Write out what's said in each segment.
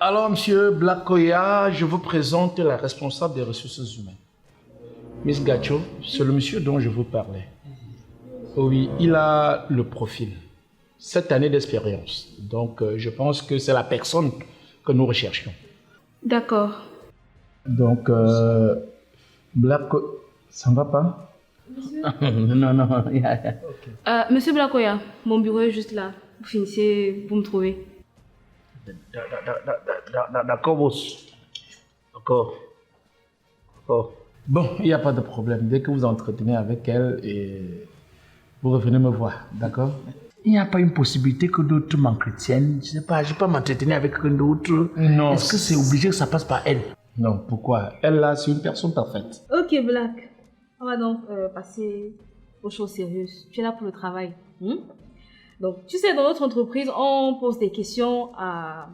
Alors, monsieur Blakoya, je vous présente la responsable des ressources humaines. Miss Gacho, c'est le monsieur dont je vous parlais. Oui, il a le profil. 7 années d'expérience. Donc, je pense que c'est la personne que nous recherchions. D'accord. Donc, Blako... Ça ne va pas? Non. Okay. Monsieur Blakoya, mon bureau est juste là. Vous finissez, vous me trouvez. D'accord, boss. D'accord. Bon, il n'y a pas de problème. Dès que vous entretenez avec elle, et vous revenez me voir, d'accord? Il n'y a pas une possibilité que d'autres m'entretiennent. Je ne sais pas, je ne peux pas m'entretenir avec d'autres. Non. Est-ce que c'est obligé que ça passe par elle? Non, pourquoi? Elle, là, c'est une personne parfaite. Ok, Black. On va donc passer aux choses sérieuses. Tu es là pour le travail. Donc, tu sais, dans notre entreprise, on pose des questions à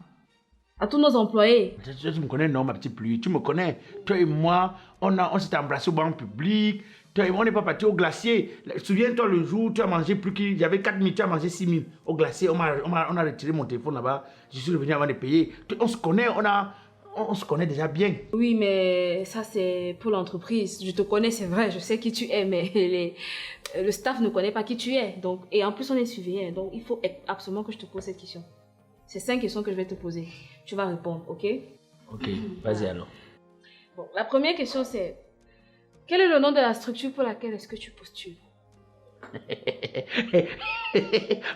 tous nos employés. Tu me connais, non, ma petite pluie. Tu me connais. Toi et moi, on s'est embrassés au banc public. Toi et moi, on n'est pas partis au glacier. Souviens-toi le jour où tu as mangé plus qu'il y avait 4 000, tu as mangé 6 000 au glacier. On a retiré mon téléphone là-bas. Je suis revenu avant de payer. On se connaît, on se connaît déjà bien. Oui, mais ça, c'est pour l'entreprise. Je te connais, c'est vrai, je sais qui tu es, mais le staff ne connaît pas qui tu es. Donc, et en plus, on est surveillé. Donc, il faut absolument que je te pose cette question. C'est 5 questions que je vais te poser. Tu vas répondre, ok? Ok, vas-y alors. Bon, la première question, c'est... Quel est le nom de la structure pour laquelle est-ce que tu postules?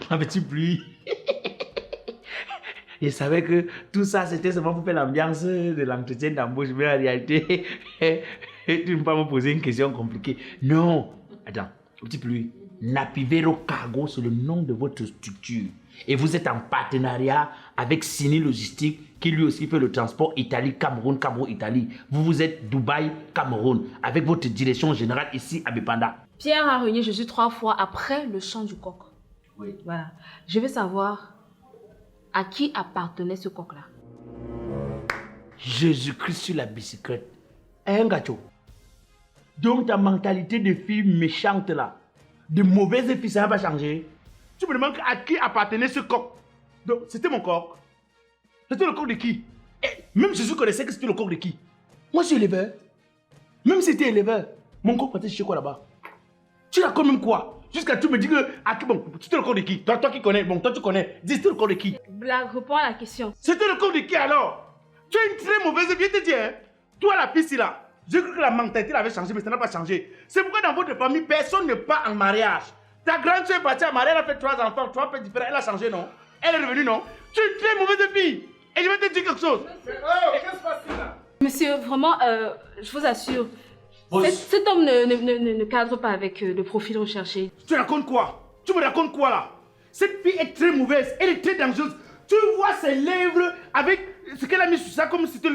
Ma petite pluie. Je savais que tout ça, c'était seulement pour faire l'ambiance de l'entretien d'embauche. Mais en réalité, tu ne peux pas me poser une question compliquée. Non. Attends, petite pluie. Napivero Cargo, c'est le nom de votre structure. Et vous êtes en partenariat avec Sini Logistique, qui lui aussi fait le transport Italie-Cameroun, Cameroun-Italie. Vous êtes Dubaï-Cameroun, avec votre direction générale ici à Bépanda. Pierre a renié Jésus 3 fois après le chant du coq. Oui. Voilà. Je veux savoir à qui appartenait ce coq-là. Jésus-Christ sur la bicyclette. Un gâteau. Donc ta mentalité de fille méchante là, de mauvaise fille, ça va changer. Tu me demandes à qui appartenait ce coq. Donc c'était mon coq. C'était le coq de qui? Même Jésus connaissait que c'était le coq de qui? Moi je suis éleveur. Même si c'était éleveur, mon coq partait chez quoi là-bas? Tu l'as quand même quoi? Jusqu'à tu me dis que bon, c'était le coq de qui? Toi qui connais, bon toi tu connais. Dis c'était le coq de qui? Blague, réponds à la question. C'était le coq de qui alors? Tu es une très mauvaise vie, je te dis. Hein? Toi la piste là. J'ai cru que la mentalité avait changé, mais ça n'a pas changé. C'est pourquoi dans votre famille, personne ne part en mariage. Ta grande soeur est partie en mariage, elle a fait 3 enfants, 3 pères différents, elle a changé, non? Elle est revenue, non? Tu es une très mauvaise fille. Et je vais te dire quelque chose. Qu'est-ce qui se passe là? Monsieur, vraiment, je vous assure, cet homme ne cadre pas avec le profil recherché. Tu racontes quoi? Tu me racontes quoi là? Cette fille est très mauvaise, elle est très dangereuse. Tu vois ses lèvres avec ce qu'elle a mis sur ça comme si c'était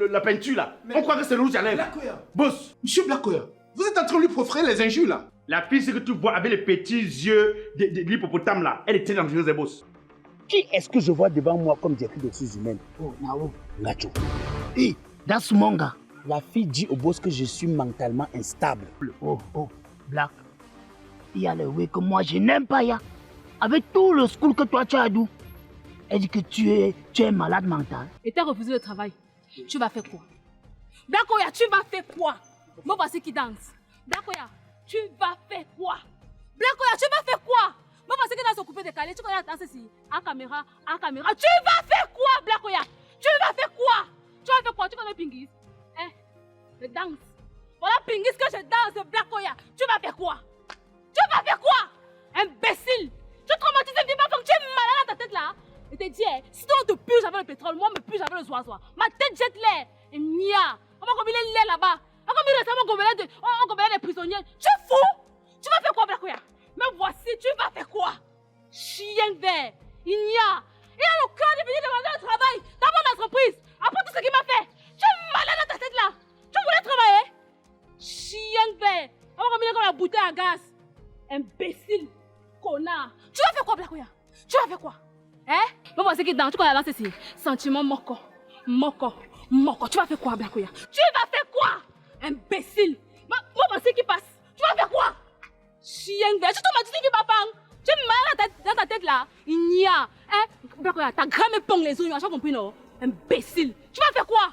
la peinture là. Mais on croit que c'est le rouge à lèvres. Blakoya. Boss. Monsieur Blakoya, vous êtes en train de lui proférer les injures là. La fille, c'est que tu vois avec les petits yeux de l'hippopotame là, elle est très dangereuse, boss. Qui est-ce que je vois devant moi comme directeur des ressources humaines? Oh, Nao, Gacho. Hey, that's Monga. La fille dit au boss que je suis mentalement instable. Oh, Black. Il y a le way que moi je n'aime pas, ya. Avec tout le school que toi tu as d'où? Elle dit que tu es malade mental. Et t'as refusé le travail. Tu vas faire quoi? Blakoya, tu vas faire quoi? Moi, voici qui danse. Blakoya, tu vas faire quoi? Blakoya, tu vas faire quoi? Moi, voici qui danse au coupé décalé. Tu connais la danse ici? En caméra. Tu vas faire quoi, Blakoya? Tu vas faire quoi? Tu vas faire quoi? Tu connais Pingis? Hein? Je danse. Voilà Pingis que je danse, Blakoya. Tu vas faire quoi? Tu vas faire quoi? Imbécile! Tu traumatises une vie, ma femme, tu es malade dans ta tête là. Je te dis, si toi on te purge avec le pétrole, moi on me purge avec le zoazoa. Ma tête jette l'air. Et mia. On va combiner l'air là-bas. On va combiner des prisonniers. Tu es fou? Tu vas faire quoi, Blakoya? Mais voici, tu vas faire quoi? Chien vert. Il a le cœur de venir demander un travail dans mon entreprise. Après tout ce qu'il m'a fait. Tu es malade dans ta tête là. Tu voulais travailler? Chien vert. On va combiner comme la bouteille à gaz. Imbécile. Connard. Tu vas faire quoi, Blakoya? Tu vas faire quoi? Hein? Bon, voici qui danse. Tu connais la danse ici? Sentiment moko. Tu vas faire quoi, Blakoya? Tu vas faire quoi? Imbécile. Bon, voici qui passe. Tu vas faire quoi? Chien vert. Tu t'en m'as dit que ma femme. Tu es malade dans ta tête là. Il n'y a. Blakoya, ta grand me pong les oignons, tu as compris non? Imbécile. Tu vas faire quoi?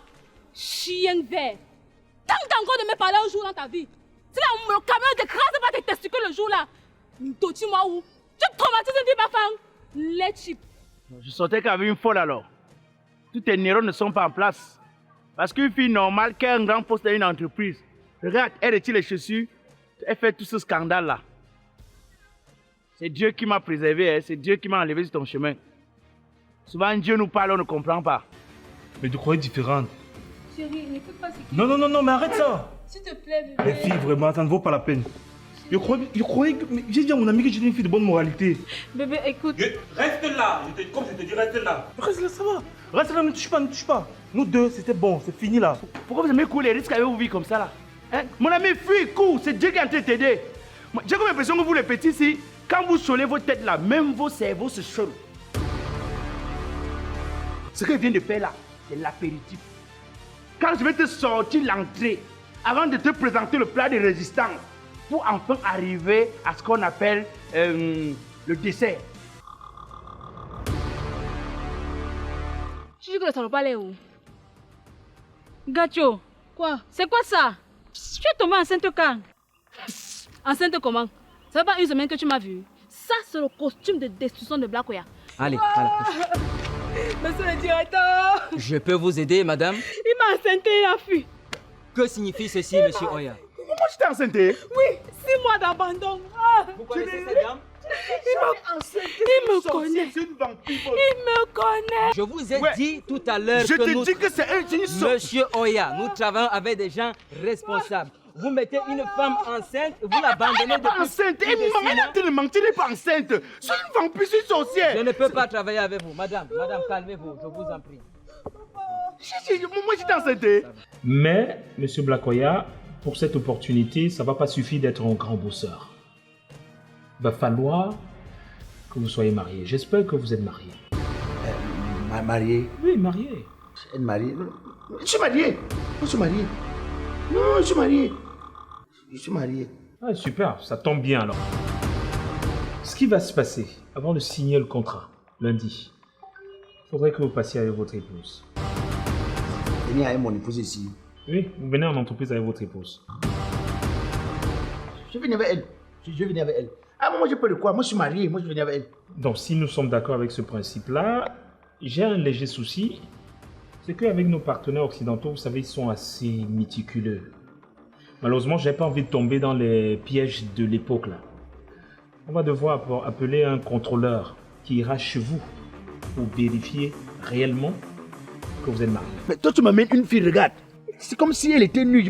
Chien vert. Tant encore de me parler un jour dans ta vie. Si le camion t'écrase pas tes testicules le jour là. Dis-moi où? Tu traumatises une vie, ma femme. Les chips. Je sentais qu'avec une folle alors. Tous tes neurones ne sont pas en place. Parce qu'une fille normale qui a un grand poste dans une entreprise, regarde, elle retire les chaussures, elle fait tout ce scandale là. C'est Dieu qui m'a préservé, hein. C'est Dieu qui m'a enlevé sur ton chemin. Souvent Dieu nous parle, on ne comprend pas. Mais tu croyais différente. Chérie, n'écoute pas ce qui... Non, mais arrête ça. S'il te plaît, Les bébé. filles, vraiment, ça ne vaut pas la peine. Je croyais que... mais j'ai dit à mon ami que j'étais une fille de bonne moralité. Bébé, écoute. Reste là, comme je te dis, reste là. Reste là, ça va. Reste là, ne touche pas. Nous deux, c'était bon, c'est fini là. Pourquoi vous aimez courir les risques avec vos vies comme ça là, hein? Mon ami, fuis, cours, c'est Dieu qui est en train de t'aider. J'ai comme l'impression que vous les petits ici, quand vous cholez vos têtes là, même vos cerveaux se cholent. Ce que je viens de faire là, c'est l'apéritif. Quand je vais te sortir l'entrée, avant de te présenter le plat de résistance, pour enfin arriver à ce qu'on appelle le dessert. Tu dis que le salon pas où? Gacho. Quoi? C'est quoi ça? Tu es tombée enceinte quand? Enceinte comment? Ça fait pas une semaine que tu m'as vu. Ça, c'est le costume de destruction de Blakoya. Allez, à la prochaine. Monsieur le directeur, Je peux vous aider, madame? il m'a enceinté et a fui. Que signifie ceci, monsieur Oya? Comment tu t'es enceinte? Oui, 6 mois d'abandon. Ah, Vous connaissez cette dame? il me connaît. C'est une vampire. Il me connaît. Je vous ai Ouais. dit tout à l'heure Je que te nous... dis que c'est une sorte. Monsieur Oya, nous travaillons avec des gens responsables. Vous mettez une femme enceinte et vous l'abandonnez Elle n'est pas depuis enceinte. plus de 6 mois. Elle ne mentir, elle n'est pas enceinte. C'est une vampire, c'est une sorcière. Je ne peux pas travailler avec vous. Madame, calmez-vous, je vous en prie. Moi, j'étais enceinte. Mais, Monsieur Blakoya, pour cette opportunité, ça ne va pas suffire d'être un grand bosseur. Il va falloir que vous soyez marié. J'espère que vous êtes marié. Marié. Oui, marié. Elle mariée. Je suis marié. Je suis marié. Non, je suis marié. Je suis marié. Ah, super, ça tombe bien alors. Ce qui va se passer avant de signer le contrat, lundi, il faudrait que vous passiez avec votre épouse. Venez avec mon épouse ici. Oui, vous venez en entreprise avec votre épouse. Je viens avec elle. Je viens avec elle. Ah, moi, j'ai peur de quoi? Moi, je suis marié. Moi, je viens avec elle. Donc, si nous sommes d'accord avec ce principe-là, j'ai un léger souci. C'est qu'avec nos partenaires occidentaux, vous savez, ils sont assez méticuleux. Malheureusement, je n'ai pas envie de tomber dans les pièges de l'époque là. On va devoir appeler un contrôleur qui ira chez vous pour vérifier réellement que vous êtes marié. Mais toi, tu m'amènes une fille, regarde. C'est comme si elle était nue.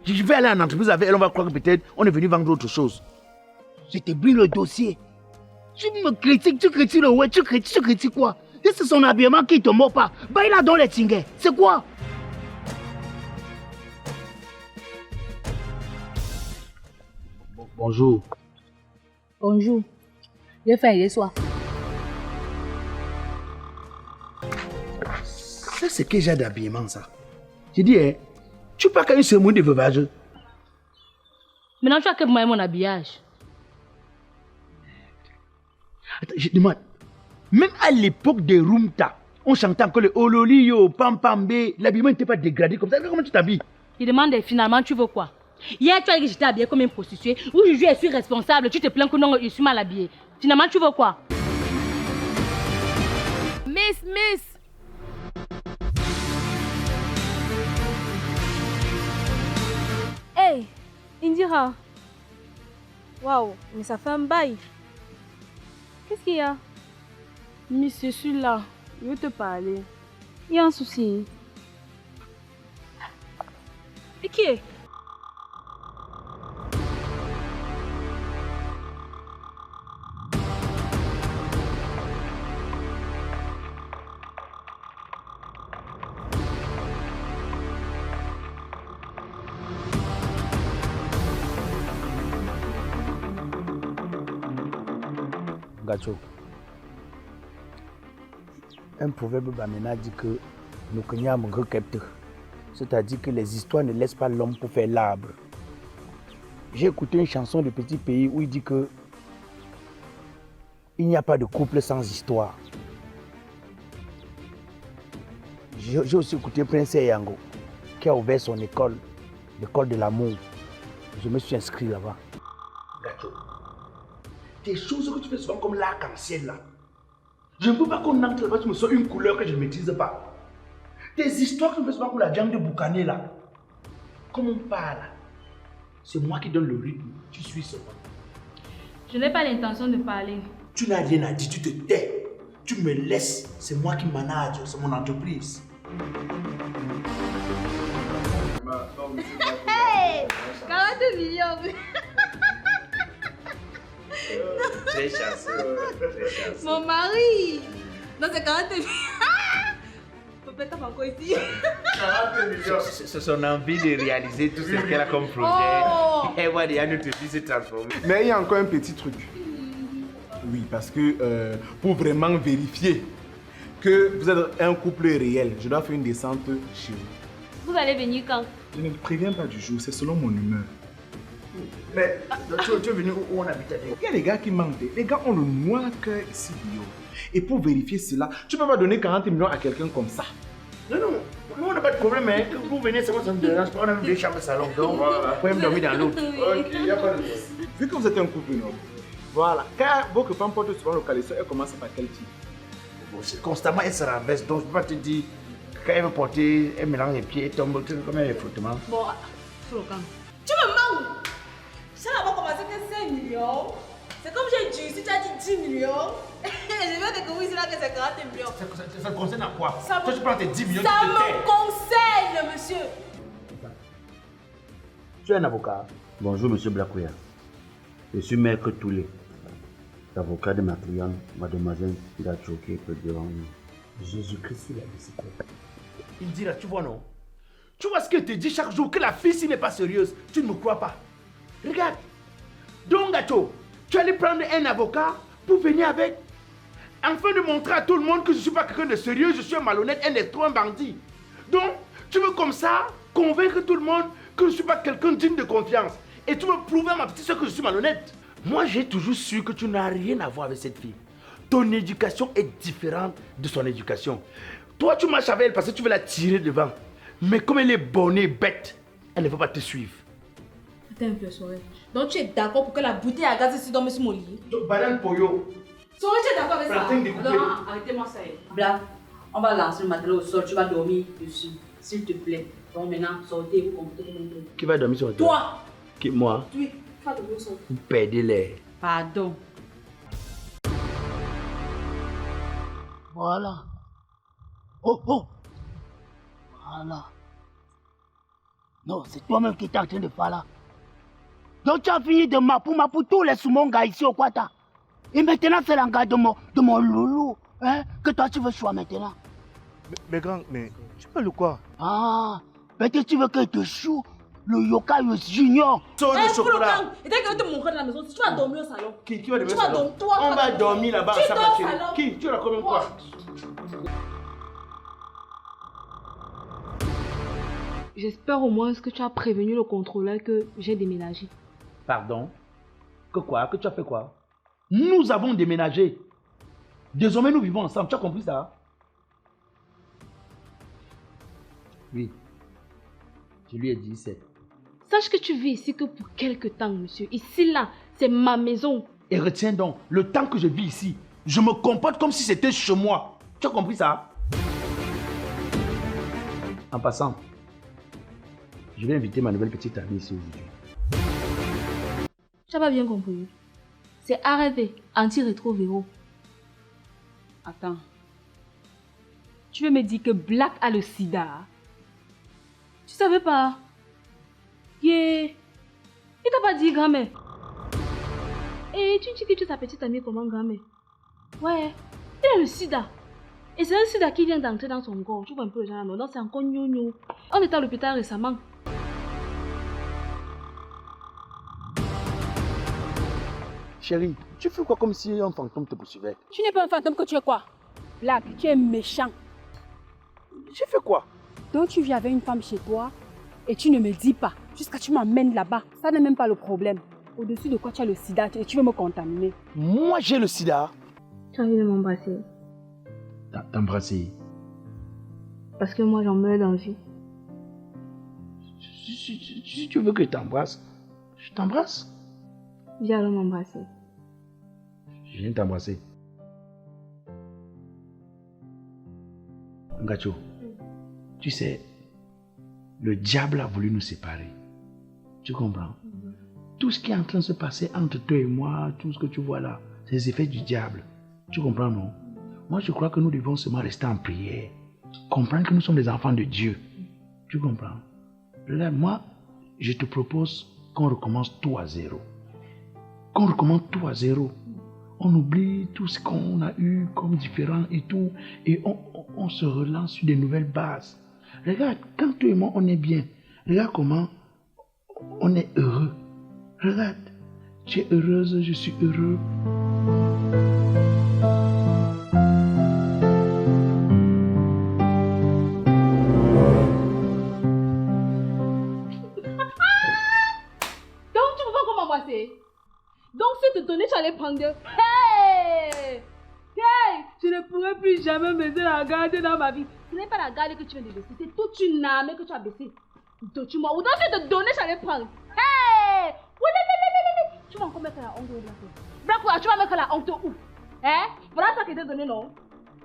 Je vais aller en entreprise avec elle. On va croire que peut-être on est venu vendre autre chose. Je te brille le dossier. Tu me critiques, tu critiques le ouais, tu critiques quoi? Et c'est son habillement qui te mord pas. Bah il a dans les tinguets. C'est quoi? Bonjour. Bonjour. J'ai faim hier soir. Ça, c'est quel genre d'habillement, ça? J'ai dit, hein, tu pars qu'à une cérémonie de veuvage. Maintenant, tu as que moi mon habillage. Attends, je te demande. Même à l'époque des Rumta, on chantait encore le Ololio, Pam Pam Bé. L'habillement n'était pas dégradé comme ça. Comment tu t'habilles? Il demande finalement, tu veux quoi? Hier, tu as dit que j'étais habillée comme une prostituée. Aujourd'hui, je suis responsable. Tu te plains que non, je suis mal habillée. Finalement, tu veux quoi? Miss. Hey, Indira. Waouh, mais ça fait un bail. Qu'est-ce qu'il y a? Miss, je suis là. Je veux te parler. Il y a un souci. Et qui est? Gacho. Un proverbe bamena dit que nous connaissons un capteur. C'est-à-dire que les histoires ne laissent pas l'homme pour faire l'arbre. J'ai écouté une chanson de Petit Pays où il dit que il n'y a pas de couple sans histoire. J'ai aussi écouté Prince Yango, qui a ouvert son école, l'école de l'amour. Je me suis inscrit là-bas. Gacho, tes choses que tu fais souvent comme l'arc-en-ciel là. Je ne veux pas qu'on entre là-bas, tu me sors une couleur que je ne maîtrise pas. Tes histoires que tu fais souvent comme la jungle de Boucané là. Comme on parle, c'est moi qui donne le rythme, tu suis seulement. Je n'ai pas l'intention de parler. Tu n'as rien à dire, tu te tais. Tu me laisses, c'est moi qui manage, c'est mon entreprise. Hey 42 millions. Très chanceux. Mon mari. Non, c'est 42 millions. Peut-être encore ici. 40 millions. C'est son envie de réaliser tout ce qu'elle a comme projet. Oh. Et voilà, il y a notre vie se transformer. Mais il y a encore un petit truc. Oui, parce que pour vraiment vérifier que vous êtes un couple réel, je dois faire une descente chez vous. Vous allez venir quand? Je ne préviens pas du jour, c'est selon mon humeur. Mais tu es venu où on habite avec? Il y a les gars qui mentent. Les gars ont le noir cœur ici, Bio. Et pour vérifier cela, tu ne peux pas donner 40 millions à quelqu'un comme ça. Non, non, nous on n'a pas de problème, hein. Que vous venez, ça ne me dérange pas. On a même 2 chambres salon, donc vous pouvez me dormir dans l'autre. Ok, il n'y a pas de problème. Vu que vous êtes un couple, non? Voilà. Quand votre femme porte souvent le caleçon, elle commence par quel type? Bon, constamment, elle se rabaisse, donc je ne peux pas te dire. Quand elle veut porter, elle mélange les pieds, elle tombe, comme un frottement. Bon, faut le calme. Tu me manques. Ça n'a pas commencé que 5 millions. C'est comme j'ai dit, si tu as dit 10 millions, je vais découvrir là que c'est 40 millions. Ça te concerne à quoi? Ça Toi, tu prends tes 10 millions, ça tu te tais. me concerne, monsieur. Tu es un avocat? Bonjour, monsieur Blacouya. Je suis maître Toulé, l'avocat de ma cliente, mademoiselle Gachoké, devant nous. Jésus-Christ, il a dit. Il dit là, tu vois non? Tu vois ce qu'elle te dit chaque jour, que la fille ci n'est pas sérieuse. Tu ne me crois pas. Regarde. Donc, Gacho, tu allais prendre un avocat pour venir avec. Afin de montrer à tout le monde que je ne suis pas quelqu'un de sérieux, je suis un malhonnête, un escroc, un bandit. Donc, tu veux comme ça convaincre tout le monde que je ne suis pas quelqu'un digne de confiance. Et tu veux prouver à ma petite soeur que je suis malhonnête. Moi, j'ai toujours su que tu n'as rien à voir avec cette fille. Ton éducation est différente de son éducation. Toi, tu marches avec elle parce que tu veux la tirer devant. Mais comme elle est bonne et bête, elle ne veut pas te suivre. Attends un peu, Sorel. Donc tu es d'accord pour que la bouteille à gaz ici dorme sur mon lit? Banane Poyo. Sorel, tu es d'accord avec ça? Plantain découpé. Non, arrêtez-moi ça. Black, on va lancer le matelas au sol, tu vas dormir dessus, s'il te plaît. Donc maintenant, sortez, vous comptez. Qui va dormir sur le toit? Toi! Qui, moi? Oui, tu vas dormir au sol. Vous perdez l'air. Pardon. Voilà. Oh, oh. Voilà. Non, c'est toi-même qui es en train de faire là. Donc tu as fini de pour tous les Soumonga ici au Kwata. Et maintenant c'est l'engagement de mon loulou. Hein, que toi tu veux choisir maintenant. Mais grand, mais tu parles de quoi? Ah, peut-être tu veux que te choue le Yoka Junior. Sauce de chocolat. Et dès que tu vas te montrer dans la maison, tu vas dormir au salon. Qui va dormir Tu au vas salon? dormir, toi. On va dormir là-bas Tu à sa dors au voiture. salon. Qui? Tu as combien de fois? J'espère au moins que tu as prévenu le contrôleur que j'ai déménagé. Pardon? Que quoi? Que tu as fait quoi? Nous avons déménagé. Désormais, nous vivons ensemble. Tu as compris ça? Oui. Je lui ai dit c'est. Sache que tu vis ici que pour quelque temps, monsieur. Ici, là, c'est ma maison. Et retiens donc, le temps que je vis ici, je me comporte comme si c'était chez moi. Tu as compris ça? En passant, je vais inviter ma nouvelle petite amie ici aujourd'hui. Tu n'as pas bien compris. C'est arrêté, anti-rétro-véro. Attends. Tu veux me dire que Black a le sida? Tu savais pas? Yeah. Il t'a pas dit, grand-mère. Et tu dis que tu es ta petite amie comment, grand-mère? Ouais, il a le sida. Et c'est un sida qui vient d'entrer dans son corps. Tu vois un peu le genre, non, c'est encore gno. On était à l'hôpital récemment. Chérie, tu fais quoi comme si un fantôme te poursuivait? Tu n'es pas un fantôme, que tu es quoi? Black, tu es méchant. J'ai fait quoi? Donc tu vis avec une femme chez toi et tu ne me dis pas jusqu'à ce que tu m'amènes là-bas. Ça n'est même pas le problème. Au-dessus de quoi tu as le sida et tu veux me contaminer. Moi j'ai le sida. Tu as envie de m'embrasser? T'embrasser. Parce que moi, j'en meurs d'envie. Si tu veux que je t'embrasse, je t'embrasse. Viens alors m'embrasser. Je viens t'embrasser. Ngacho, tu sais, le diable a voulu nous séparer. Tu comprends? Tout ce qui est en train de se passer entre toi et moi, tout ce que tu vois là, c'est les effets du diable. Tu comprends, non? Moi, je crois que nous devons seulement rester en prière. Comprendre que nous sommes des enfants de Dieu. Tu comprends? Là, moi, je te propose qu'on recommence tout à zéro. Qu'on recommence tout à zéro. On oublie tout ce qu'on a eu comme différent et tout. Et on se relance sur des nouvelles bases. Regarde, quand toi et moi, on est bien. Regarde comment on est heureux. Regarde, tu es heureuse, je suis heureux. Donc, tu ne veux pas qu'on m'embrasser? Donc, si tu te donnais, tu allais prendre de... Hey! Hey! Je ne pourrais plus jamais baisser la garde dans ma vie. Ce n'est pas la garde que tu viens de baisser, c'est toute une armée que tu as baissée. Donc, tu m'as... Ou donc, si tu te donnais, tu allais prendre. Hey! Tu vas encore mettre la honte où, Black? Tu vas mettre la honte où? Hein? Voilà ça qui t'est donné, non?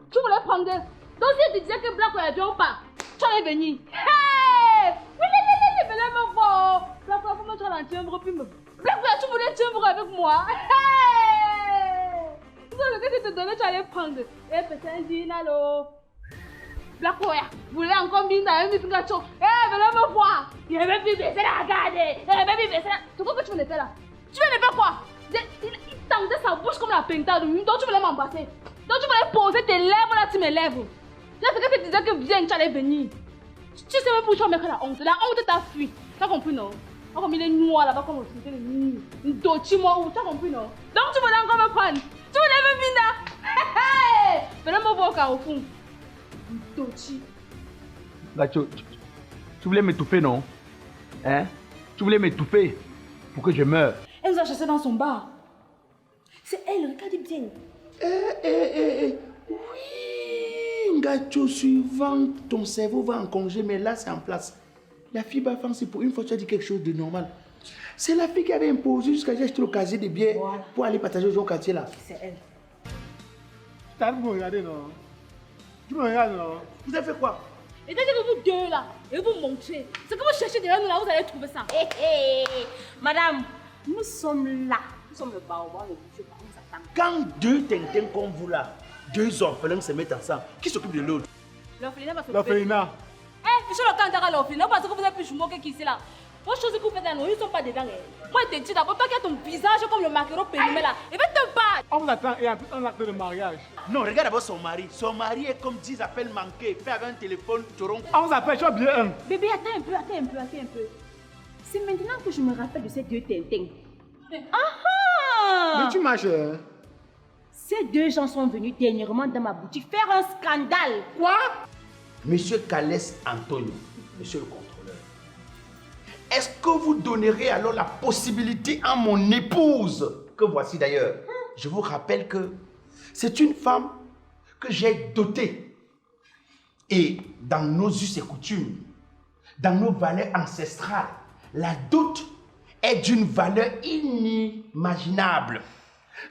Tu voulais prendre de... Donc, si tu disais que Black ne vient pas, tu allais venir. Hey! Venez me voir. Black, comment tu vas dans timbre puis me... Black, tu voulais timbre avec moi. Hey! Tu sais que si tu te donnais, tu allais prendre. Eh, peut-être un allô? Black, vous voulez encore bien dans un misgacho? Eh, venez me voir. Il avait plus baisser la garde. Il avait plus baisser la... C'est quoi que tu venais faire là? Tu venais faire quoi? Il tendait sa bouche comme la pintade. Donc tu voulais m'embrasser. Donc tu voulais poser tes lèvres là sur mes lèvres. Là, c'est que tu disais que viens, tu allais venir. Tu sais même pourquoi tu vas mettre la honte. La honte t'a fui. Tu as compris, non? Tu as compris les noirs là-bas comme on se fait les nuits. Une dochi moi où. Tu as compris, non? Donc tu voulais encore me prendre. Tu voulais me venir là. Venez me voir au carrefour. Une dochi. Gacho, tu voulais m'étouffer, non? Hein? Tu voulais m'étouffer pour que je meure. Elle nous a chassés dans son bar. C'est elle, regardez bien. Oui, Ngacho, suivant, ton cerveau va en congé, mais là, c'est en place. La fille va faire, c'est pour une fois, tu as dit quelque chose de normal. C'est la fille qui avait imposé jusqu'à j'ai acheté le casier de billets pour aller partager au quartier là. C'est elle. Tu as me regarder, non? Tu me regardes, non? Vous avez fait quoi? Et dès que vous deux là, et vous montrez, ce que vous cherchez derrière nous là, vous allez trouver ça. Madame, nous sommes là. Nous sommes le baobab, le budget, on s'attend. Quand deux tintins comme vous là, deux orphelins se mettent ensemble, qui s'occupe de l'autre? L'orphelinat va s'occuper. L'orphelinat. Eh, fichez le camp à l'orphelinat parce que vous êtes plus jumeaux qu'ici là. Vos choses que vous faites là, ils ne sont pas dedans. Moi, je te dis d'abord, toi qui as ton visage comme le maquereau périmé là, il va te battre. On vous attend et un acte de mariage. Non, regarde d'abord son mari. Son mari est comme 10 appels manqués. Fait avec un téléphone, tu romps. On vous appelle, tu as oublié un. Bébé, attends un peu. C'est maintenant que je me rappelle de ces deux tintins. Mais tu marches. Ces deux gens sont venus dernièrement dans ma boutique faire un scandale. Quoi? Monsieur Calès Antonio, monsieur le contrôleur, est-ce que vous donnerez alors la possibilité à mon épouse, que voici d'ailleurs, je vous rappelle que c'est une femme que j'ai dotée. Et dans nos us et coutumes, dans nos valeurs ancestrales, la dot est d'une valeur inimaginable.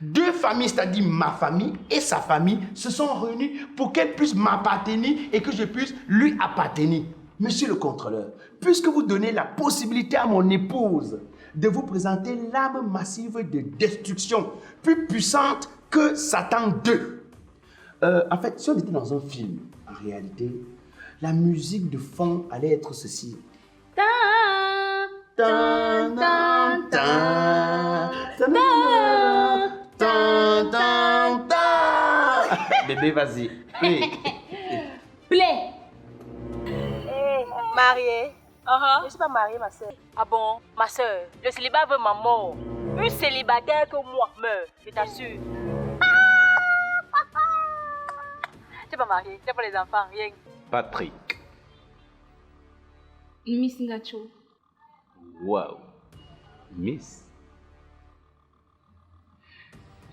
Deux familles, c'est-à-dire ma famille et sa famille, se sont réunies pour qu'elle puisse m'appartenir et que je puisse lui appartenir. Monsieur le contrôleur, puisque vous donnez la possibilité à mon épouse de vous présenter l'arme massive de destruction, plus puissante que Satan 2. En fait, si on était dans un film, en réalité, la musique de fond allait être ceci. Bébé, vas-y. Play. Mariée. Je ne suis pas mariée, ma soeur. Ah bon? Ma soeur, le célibat veut ma mort. Une célibataire que moi meurt, je t'assure. Tu n'es pas mariée, tu n'es pas les enfants, rien. Patrick. Miss Ngacho. Waouh. Miss.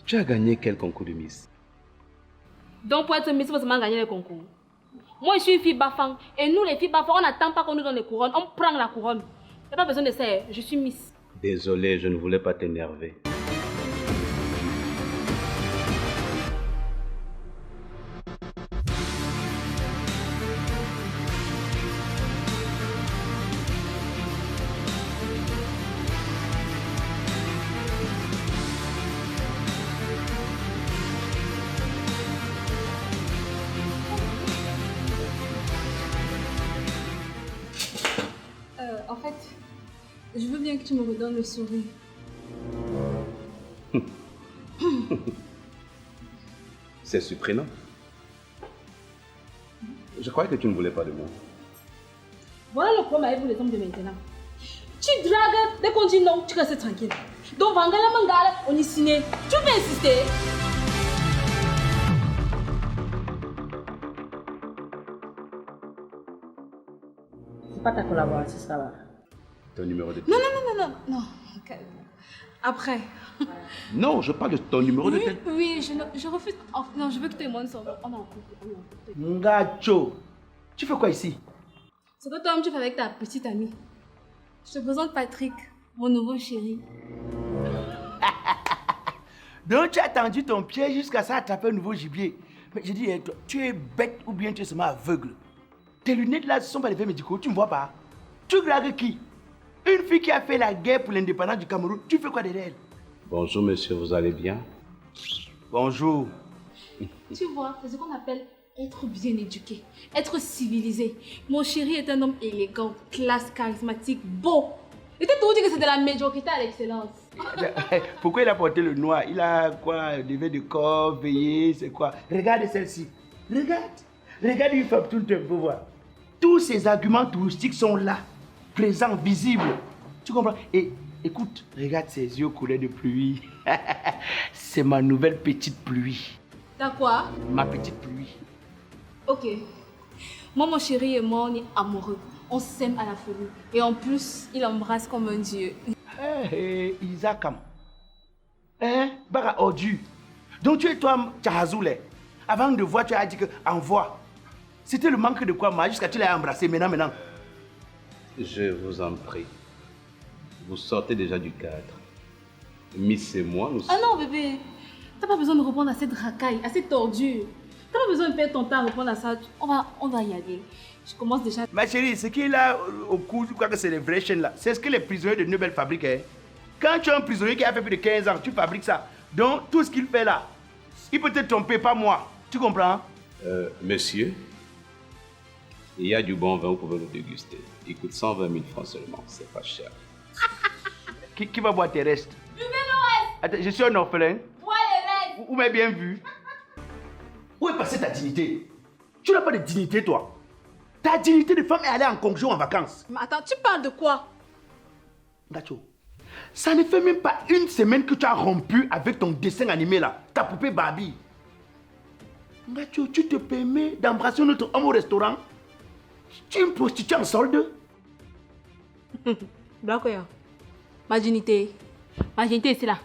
Tu as gagné quel concours de Miss? Donc pour être Miss, il faut seulement gagner le concours. Moi, je suis une fille bafang. Et nous, les filles bafang, on n'attend pas qu'on nous donne les couronnes. On prend la couronne. Il n'y a pas besoin de ça. Je suis Miss. Désolé, je ne voulais pas t'énerver. En fait, je veux bien que tu me redonnes le sourire. C'est surprenant. Je croyais que tu ne voulais pas de moi. Voilà le problème avec vous les hommes de maintenant. Tu dragues, dès qu'on dit non, tu restes tranquille. Donc, Vangala Mangala, on y signe. Tu peux insister. C'est pas ta collaboratrice, ça va. Ton numéro de Non. Calme. Après. Non, je parle de ton numéro de Oui, téléphone. oui, je refuse. Oh, non, je veux que tu montres ça. On est en couple. Ngacho, tu fais quoi ici? C'est que toi-même tu fais avec ta petite amie. Je te présente Patrick, mon nouveau chéri. Donc tu as tendu ton pied jusqu'à ça attraper un nouveau gibier. Mais je dis, toi, tu es bête ou bien tu es seulement aveugle. Tes lunettes là, ce sont pas les faits médicaux, tu ne vois pas. Tu dragues qui? Une fille qui a fait la guerre pour l'indépendance du Cameroun, tu fais quoi derrière elle? Bonjour monsieur, vous allez bien? Bonjour. Tu vois, c'est ce qu'on appelle être bien éduqué, être civilisé. Mon chéri est un homme élégant, classe, charismatique, beau. Et tu tout dit que c'est de la médiocrité à l'excellence. Pourquoi il a porté le noir? Il a quoi? Levé de corps, veillé, c'est quoi? Regarde celle-ci. Regarde une femme, tout le monde voir. Tous ces arguments touristiques sont là, présents, visibles. Tu comprends? Et écoute, regarde ses yeux couleur de pluie. C'est ma nouvelle petite pluie. T'as quoi? Ma petite pluie. Ok. Moi, mon chéri et moi, on est amoureux. On s'aime à la folie. Et en plus, il embrasse comme un dieu. Isakam. Bara Ordu. Donc tu es toi, Tchahazoulé. Avant de voir, tu as dit que envoie. C'était le manque de quoi, ma, jusqu'à tu l'as embrassé maintenant. Je vous en prie. Vous sortez déjà du cadre. Miss et moi, nous sommes... Ah non, bébé. T'as pas besoin de répondre à cette racaille, à cette ordure. T'as pas besoin de perdre ton temps à répondre à ça. On va y aller. Je commence déjà. Ma chérie, ce qu'il a au cou, je crois que c'est les vraies chaînes là. C'est ce que les prisonniers de Nobel fabriquent. Hein. Quand tu as un prisonnier qui a fait plus de 15 ans, tu fabriques ça. Donc tout ce qu'il fait là, il peut te tromper, pas moi. Tu comprends? Monsieur, il y a du bon vin, vous pouvez le déguster. Il coûte 120 000 francs seulement, c'est pas cher. Qui va boire tes restes? Buvez le reste. Attends, je suis un orphelin. Bois les restes. Où m'as bien vu? Où est passée ta dignité? Tu n'as pas de dignité, toi. Ta dignité de femme est allée en congé ou en vacances. Mais attends, tu parles de quoi? Gacho, ça ne fait même pas une semaine que tu as rompu avec ton dessin animé là, ta poupée Barbie. Gacho, tu te permets d'embrasser notre homme au restaurant? Tu es une prostituée en solde? Blakoya, ma dignité c'est là.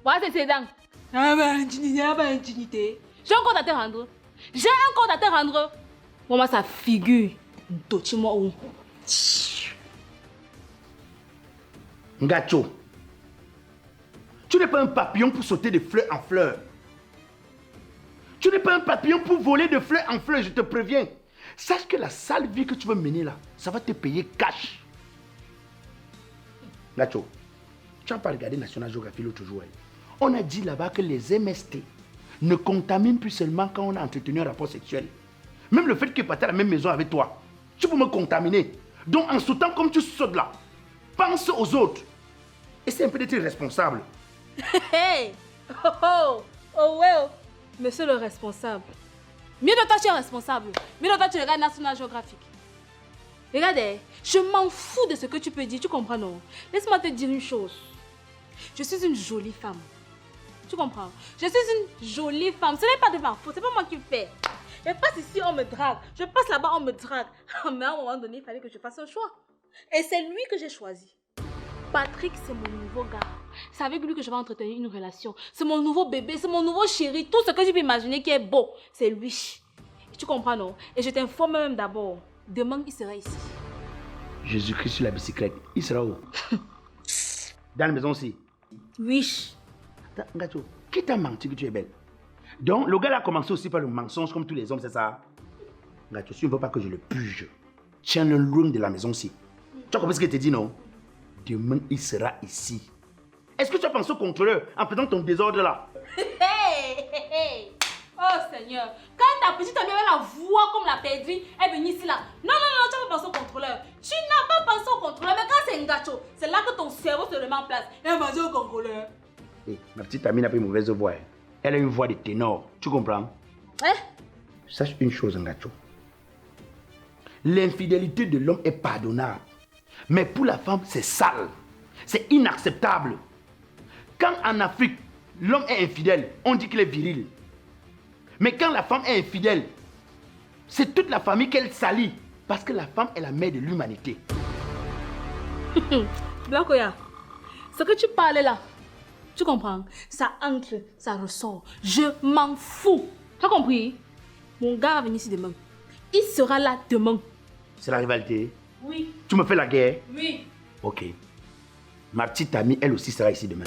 Moi c'est ses dents. Ma dignité. J'ai un compte à te rendre. Moi, ça figure. Dotis-moi où? Ngacho, tu n'es pas un papillon pour sauter de fleur en fleur. Tu n'es pas un papillon pour voler de fleur en fleur, je te préviens. Sache que la sale vie que tu veux mener là, ça va te payer cash. Ngacho, tu n'as pas regardé National Geographic l'autre jour. On a dit là-bas que les MST ne contaminent plus seulement quand on a entretenu un rapport sexuel. Même le fait que tu es à la même maison avec toi, tu peux me contaminer. Donc en sautant comme tu sautes là, pense aux autres. Et c'est un peu d'être irresponsable. Hey! Oh well! Monsieur le responsable. Mieux de toi, tu es responsable. Mieux de toi, tu regardes National Geographic. Regardez, je m'en fous de ce que tu peux dire, tu comprends non? Laisse-moi te dire une chose. Je suis une jolie femme. Tu comprends? Je suis une jolie femme. Ce n'est pas de ma faute, c'est pas moi qui le fais. Je passe ici, on me drague. Je passe là-bas, on me drague. Mais à un moment donné, il fallait que je fasse un choix. Et c'est lui que j'ai choisi. Patrick, c'est mon nouveau gars. C'est avec lui que je vais entretenir une relation. C'est mon nouveau bébé, c'est mon nouveau chéri. Tout ce que tu peux imaginer qui est beau, c'est lui. Et Tu comprends, non? Et je t'informe même d'abord. Demain, il sera ici. Jésus-Christ sur la bicyclette. Il sera où? Dans la maison aussi. Oui. Attends, Ngacho, qui t'a menti que tu es belle? Donc, le gars là a commencé aussi par le mensonge comme tous les hommes, c'est ça? Ngacho, si tu ne veux pas que je le puge, tiens-le loin de la maison aussi. Tu as compris ce que je t'ai dit, non? Demain, il sera ici. Est-ce que tu as pensé au contrôleur en faisant ton désordre là? Hey. Oh Seigneur, quand ta petite amie avait la voix comme la perdue, elle est venue ici là. Non, tu n'as pas pensé au contrôleur. Tu n'as pas pensé au contrôleur, mais quand c'est Ngacho, c'est là que ton cerveau se remet en place. Elle m'a dit au contrôleur. Hey, ma petite amie n'a pas une mauvaise voix. Elle a une voix de ténor. Tu comprends? Sache une chose, Ngacho. L'infidélité de l'homme est pardonnable. Mais pour la femme, c'est sale. C'est inacceptable. Quand en Afrique, l'homme est infidèle, on dit qu'il est viril. Mais quand la femme est infidèle, c'est toute la famille qu'elle salit. Parce que la femme est la mère de l'humanité. Blakoya, ce que tu parles là, tu comprends? Ça entre, ça ressort. Je m'en fous. Tu as compris? Mon gars va venir ici demain. Il sera là demain. C'est la rivalité? Oui. Tu me fais la guerre? Oui. Ok. Ma petite amie, elle aussi sera ici demain.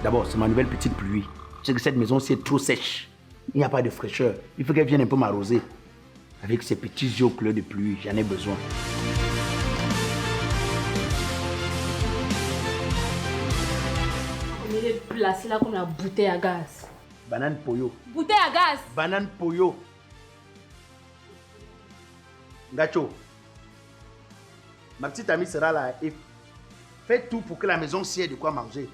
D'abord, c'est ma nouvelle petite pluie. Je sais que cette maison-ci est trop sèche. Il n'y a pas de fraîcheur. Il faut qu'elle vienne un peu m'arroser. Avec ces petits yeux bleus de pluie, j'en ai besoin. On est placé là comme la bouteille à gaz. Banane Poyo. Bouteille à gaz. Banane Poyo. Ngacho. Ma petite amie sera là et fais tout pour que la maison s'y ait de quoi manger.